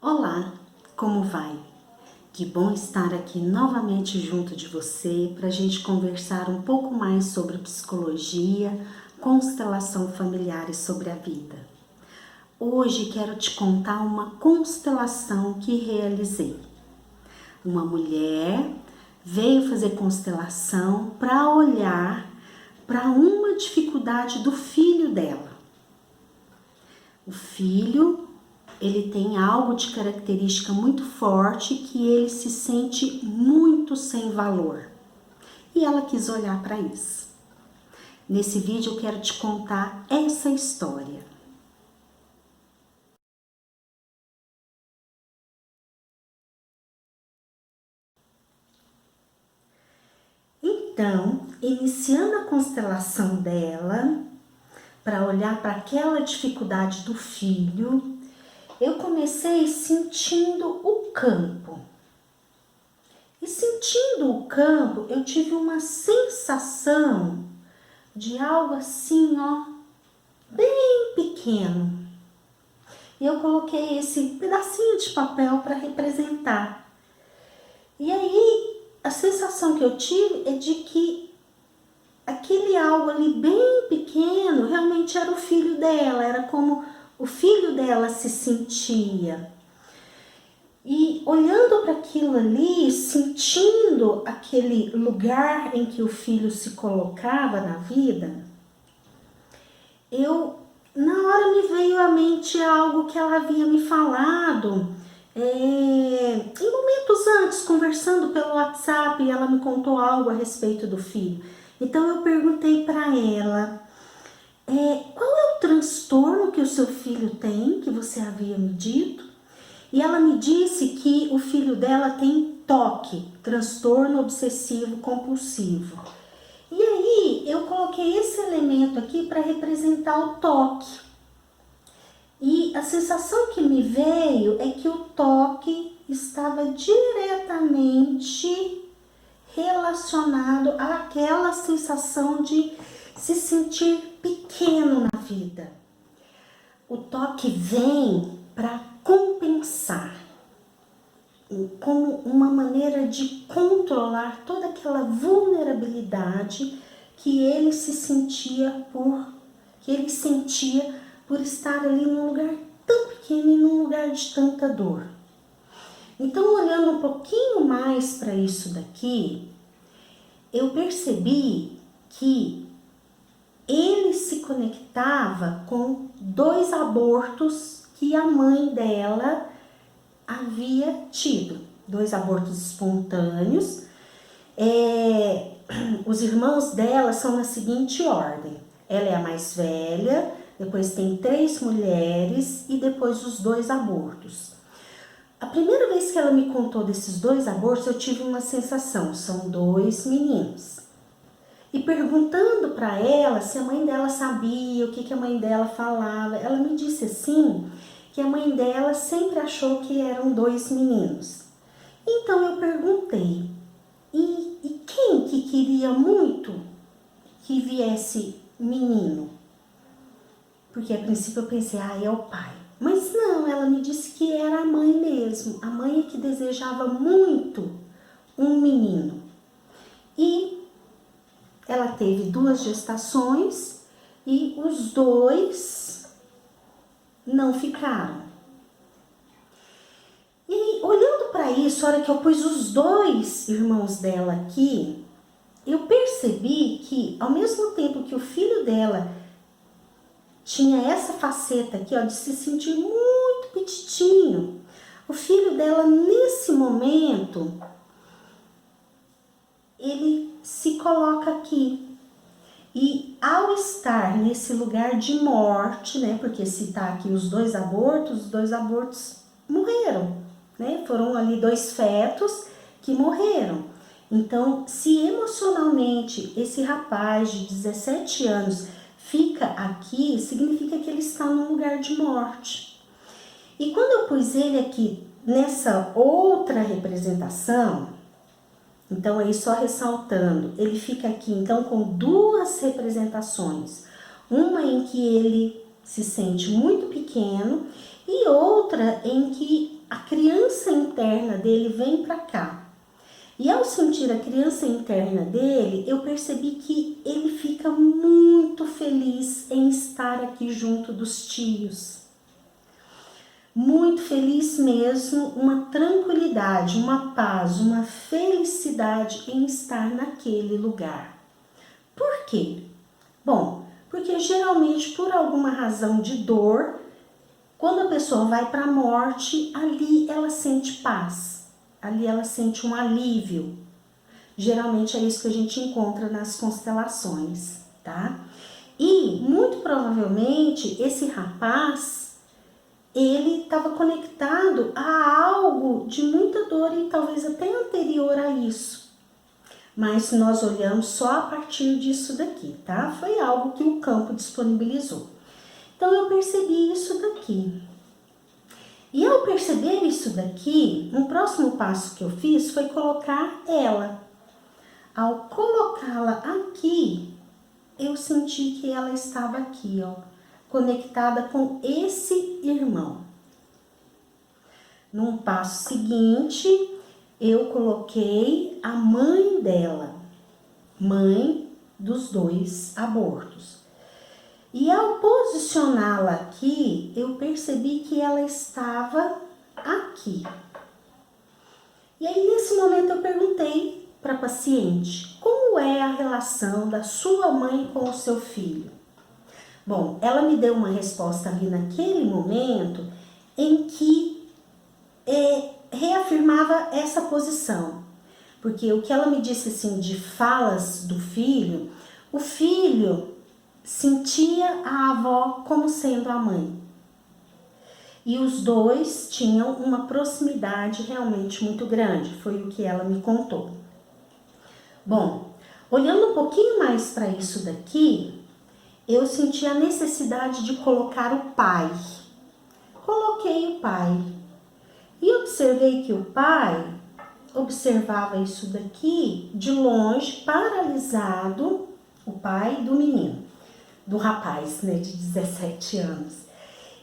Olá, como vai? Que bom estar aqui novamente junto de você para a gente conversar um pouco mais sobre psicologia, constelação familiar e sobre a vida. Hoje quero te contar uma constelação que realizei. Uma mulher veio fazer constelação para olhar para uma dificuldade do filho dela. O filho, ele tem algo de característica muito forte que ele se sente muito sem valor. E ela quis olhar para isso. Nesse vídeo eu quero te contar essa história. Então, iniciando a constelação dela, para olhar para aquela dificuldade do filho, eu comecei sentindo o campo. E sentindo o campo, eu tive uma sensação de algo assim, ó, bem pequeno. E eu coloquei esse pedacinho de papel para representar. E aí, a sensação que eu tive é de que aquele algo ali bem pequeno realmente era o filho dela, era como o filho dela se sentia. E olhando para aquilo ali, sentindo aquele lugar em que o filho se colocava na vida, na hora me veio à mente algo que ela havia me falado em momentos antes, conversando pelo WhatsApp, ela me contou algo a respeito do filho. Então eu perguntei para ela, qual é o transtorno que o seu filho tem, que você havia me dito? E ela me disse que o filho dela tem TOC, transtorno obsessivo compulsivo. E aí eu coloquei esse elemento aqui para representar o TOC. E a sensação que me veio é que o TOC estava diretamente relacionado àquela sensação de se sentir pequeno na vida. O TOC vem para compensar, como uma maneira de controlar toda aquela vulnerabilidade que ele sentia por estar ali num lugar tão pequeno e num lugar de tanta dor. Então, olhando um pouquinho mais para isso daqui, eu percebi que ele se conectava com 2 abortos que a mãe dela havia tido. 2 abortos espontâneos. Os irmãos dela são na seguinte ordem. Ela é a mais velha, depois tem 3 mulheres e depois os 2 abortos. A primeira vez que ela me contou desses 2 abortos, eu tive uma sensação, são 2 meninos. E perguntando para ela se a mãe dela sabia, o que a mãe dela falava, ela me disse assim, que a mãe dela sempre achou que eram 2 meninos. Então eu perguntei, e quem que queria muito que viesse menino? Porque a princípio eu pensei, é o pai. Mas não, ela me disse que era a mãe mesmo. A mãe é que desejava muito um menino. E ela teve 2 gestações e os 2 não ficaram. E olhando para isso, a hora que eu pus os 2 irmãos dela aqui, eu percebi que ao mesmo tempo que o filho dela tinha essa faceta aqui, ó, de se sentir muito petitinho, o filho dela nesse momento, ele se coloca aqui. E ao estar nesse lugar de morte, né, porque se tá aqui os 2 abortos morreram, né, foram ali 2 fetos que morreram. Então, se emocionalmente esse rapaz de 17 anos fica aqui, significa que ele está num lugar de morte. E quando eu pus ele aqui nessa outra representação, então aí só ressaltando, ele fica aqui então com 2 representações. Uma em que ele se sente muito pequeno e outra em que a criança interna dele vem para cá. E ao sentir a criança interna dele, eu percebi que ele fica muito feliz em estar aqui junto dos tios. Muito feliz mesmo, uma tranquilidade, uma paz, uma felicidade em estar naquele lugar. Por quê? Bom, porque geralmente por alguma razão de dor, quando a pessoa vai para a morte, ali ela sente paz. Ali ela sente um alívio. Geralmente é isso que a gente encontra nas constelações, tá? E, muito provavelmente, esse rapaz, ele estava conectado a algo de muita dor e talvez até anterior a isso. Mas nós olhamos só a partir disso daqui, tá? Foi algo que o campo disponibilizou. Então, eu percebi isso daqui. E ao perceber isso daqui, um próximo passo que eu fiz foi colocar ela. Ao colocá-la aqui, eu senti que ela estava aqui, ó, conectada com esse irmão. Num passo seguinte, eu coloquei a mãe dela, mãe dos 2 abortos. E ao posicioná-la aqui, eu percebi que ela estava aqui. E aí, nesse momento, eu perguntei para a paciente, como é a relação da sua mãe com o seu filho? Bom, ela me deu uma resposta ali naquele momento em que reafirmava essa posição. Porque o que ela me disse assim de falas do filho, o filho sentia a avó como sendo a mãe. E os 2 tinham uma proximidade realmente muito grande, foi o que ela me contou. Bom, olhando um pouquinho mais para isso daqui, eu senti a necessidade de colocar o pai. Coloquei o pai. E observei que o pai observava isso daqui de longe, paralisado, o pai do menino. Do rapaz, né, de 17 anos.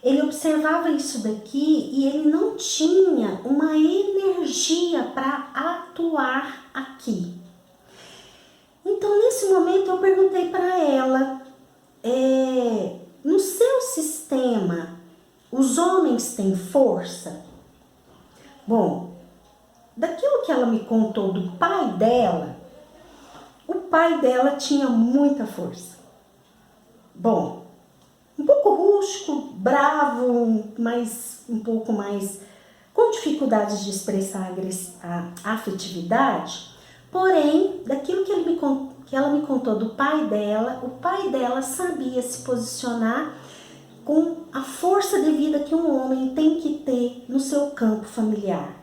Ele observava isso daqui e ele não tinha uma energia para atuar aqui. Então, nesse momento, eu perguntei para ela, no seu sistema, os homens têm força? Bom, daquilo que ela me contou do pai dela, o pai dela tinha muita força. Bom, um pouco rústico, bravo, mas um pouco mais com dificuldades de expressar a afetividade. Porém, daquilo que ela me contou do pai dela, o pai dela sabia se posicionar com a força de vida que um homem tem que ter no seu campo familiar.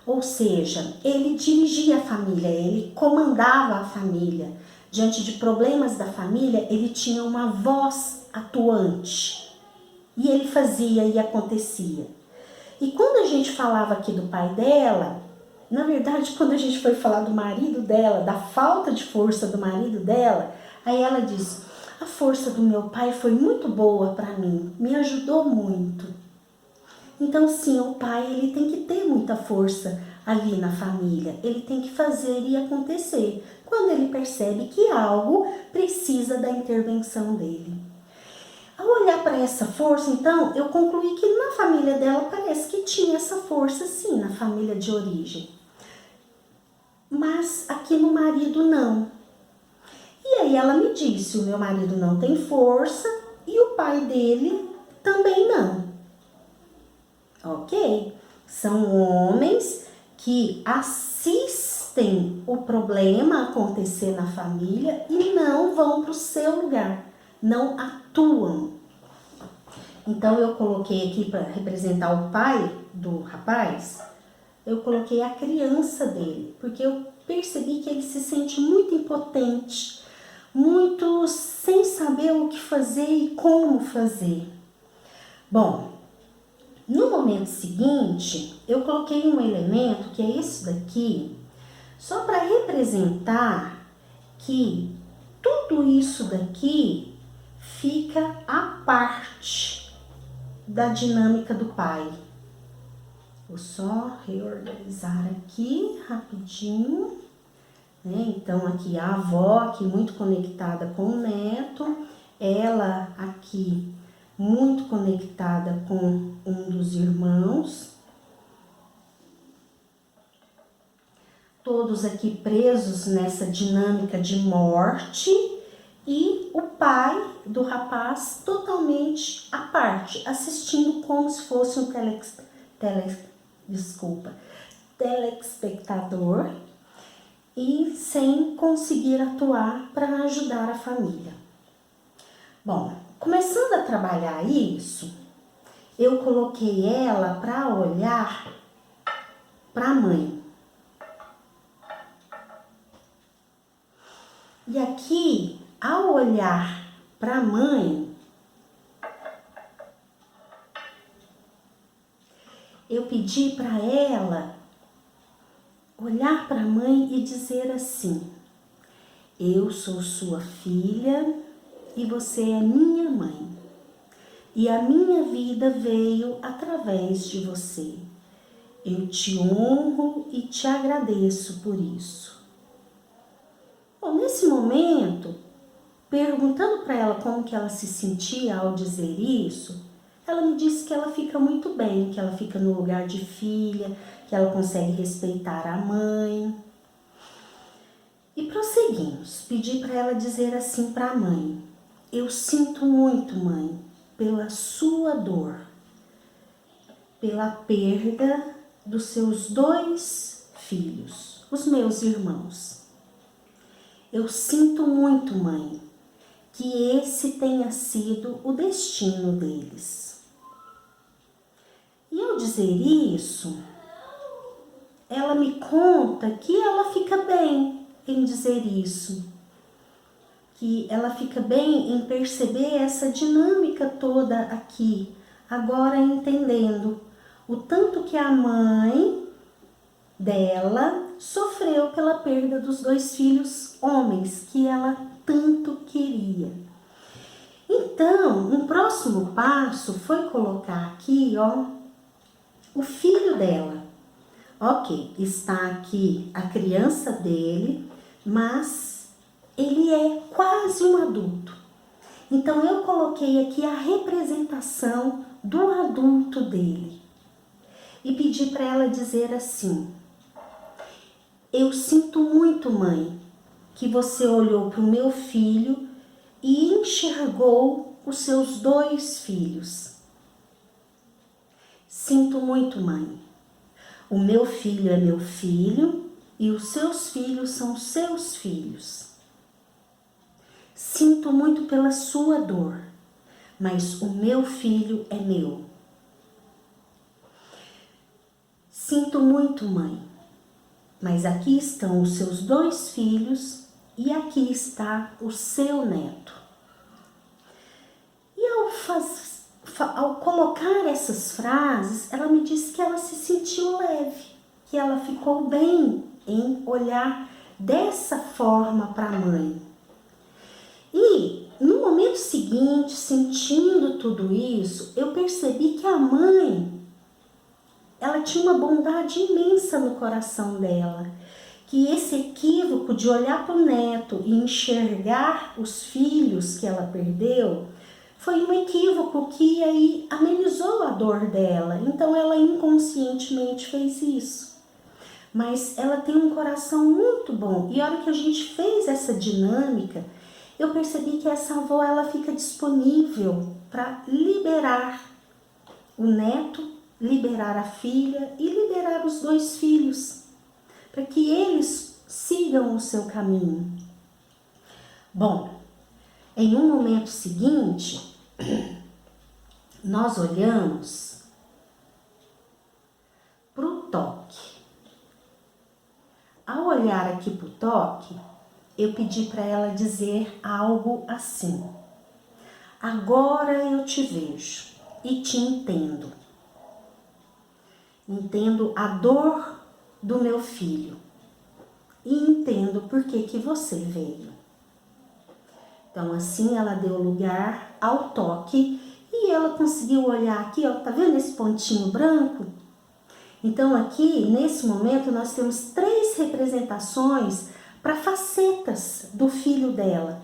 Ou seja, ele dirigia a família, ele comandava a família. Diante de problemas da família, ele tinha uma voz atuante. E ele fazia e acontecia. E quando a gente falava aqui do pai dela, na verdade, quando a gente foi falar do marido dela, da falta de força do marido dela, aí ela disse, a força do meu pai foi muito boa para mim, me ajudou muito. Então, sim, o pai, ele tem que ter muita força ali na família, ele tem que fazer e acontecer, quando ele percebe que algo precisa da intervenção dele. Ao olhar para essa força, então, eu concluí que na família dela parece que tinha essa força, sim, na família de origem. Mas aqui no marido não. E aí ela me disse, o meu marido não tem força e o pai dele também não. Ok? São homens que assistem o problema acontecer na família e não vão para o seu lugar, não atuam. Então eu coloquei aqui para representar o pai do rapaz, eu coloquei a criança dele, porque eu percebi que ele se sente muito impotente, muito sem saber o que fazer e como fazer. Bom, no momento seguinte, eu coloquei um elemento que é esse daqui, só para representar que tudo isso daqui fica à parte da dinâmica do pai. Vou só reorganizar aqui rapidinho, né? Então, aqui a avó, aqui muito conectada com o neto, ela aqui muito conectada com um dos irmãos, todos aqui presos nessa dinâmica de morte, e o pai do rapaz totalmente à parte, assistindo como se fosse um telespectador e sem conseguir atuar para ajudar a família. Bom, começando a trabalhar isso, eu coloquei ela para olhar para a mãe. E aqui, ao olhar para a mãe, eu pedi para ela olhar para a mãe e dizer assim: eu sou sua filha e você é minha mãe. E a minha vida veio através de você. Eu te honro e te agradeço por isso. Bom, nesse momento, perguntando para ela como que ela se sentia ao dizer isso, ela me disse que ela fica muito bem, que ela fica no lugar de filha, que ela consegue respeitar a mãe. E prosseguimos. Pedi para ela dizer assim para a mãe: eu sinto muito, mãe, pela sua dor, pela perda dos seus 2 filhos, os meus irmãos. Eu sinto muito, mãe, que esse tenha sido o destino deles. E ao dizer isso, ela me conta que ela fica bem em dizer isso, que ela fica bem em perceber essa dinâmica toda aqui, agora entendendo o tanto que a mãe dela sofreu pela perda dos 2 filhos homens que ela tanto queria. Então, um próximo passo foi colocar aqui, ó, o filho dela. Ok, está aqui a criança dele, mas ele é quase um adulto. Então, eu coloquei aqui a representação do adulto dele. E pedi para ela dizer assim: eu sinto muito, mãe, que você olhou para o meu filho e enxergou os seus 2 filhos. Sinto muito, mãe. O meu filho é meu filho e os seus filhos são seus filhos. Sinto muito pela sua dor, mas o meu filho é meu. Sinto muito, mãe, mas aqui estão os seus 2 filhos e aqui está o seu neto. E ao colocar essas frases, ela me disse que ela se sentiu leve, que ela ficou bem em olhar dessa forma para a mãe. E no momento seguinte, sentindo tudo isso, eu percebi que a mãe, ela tinha uma bondade imensa no coração dela, que esse equívoco de olhar para o neto e enxergar os filhos que ela perdeu foi um equívoco que aí amenizou a dor dela. Então ela inconscientemente fez isso. Mas ela tem um coração muito bom. E a hora que a gente fez essa dinâmica, eu percebi que essa avó, ela fica disponível para liberar o neto, liberar a filha e liberar os 2 filhos, para que eles sigam o seu caminho. Bom, em um momento seguinte, nós olhamos para o toque. Ao olhar aqui para o toque, eu pedi para ela dizer algo assim: agora eu te vejo e te entendo. Entendo a dor do meu filho e entendo por que você veio. Então, assim ela deu lugar ao toque e ela conseguiu olhar aqui, ó, tá vendo esse pontinho branco? Então aqui, nesse momento, nós temos 3 representações para facetas do filho dela.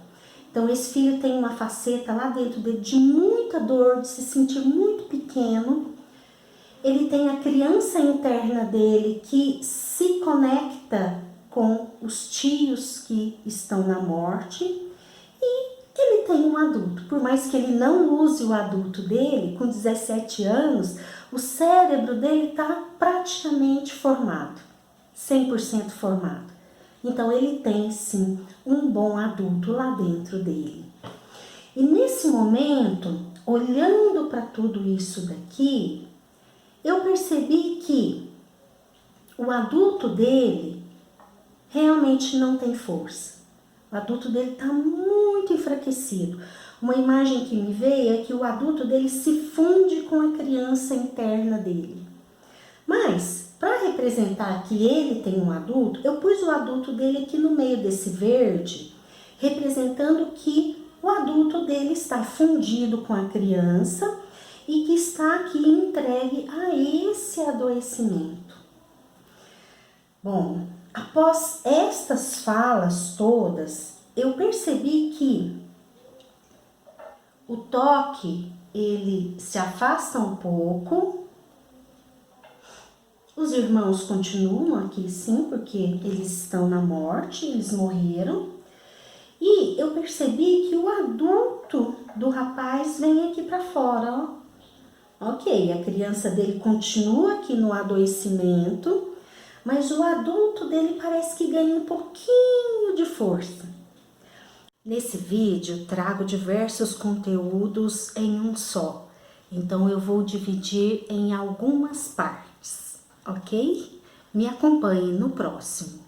Então esse filho tem uma faceta lá dentro dele de muita dor, de se sentir muito pequeno. Ele tem a criança interna dele que se conecta com os tios que estão na morte. E ele tem um adulto. Por mais que ele não use o adulto dele, com 17 anos, o cérebro dele está praticamente formado, 100% formado. Então ele tem sim um bom adulto lá dentro dele. E nesse momento, olhando para tudo isso daqui, eu percebi que o adulto dele realmente não tem força. O adulto dele está muito enfraquecido. Uma imagem que me veio é que o adulto dele se funde com a criança interna dele. Mas, para representar que ele tem um adulto, eu pus o adulto dele aqui no meio desse verde, representando que o adulto dele está fundido com a criança e que está aqui entregue a esse adoecimento. Bom, após estas falas todas, eu percebi que o toque, ele se afasta um pouco. Os irmãos continuam aqui sim, porque eles estão na morte, eles morreram. E eu percebi que o adulto do rapaz vem aqui para fora, ó. Ok, a criança dele continua aqui no adoecimento, mas o adulto dele parece que ganha um pouquinho de força. Nesse vídeo trago diversos conteúdos em um só, então eu vou dividir em algumas partes, ok? Me acompanhe no próximo.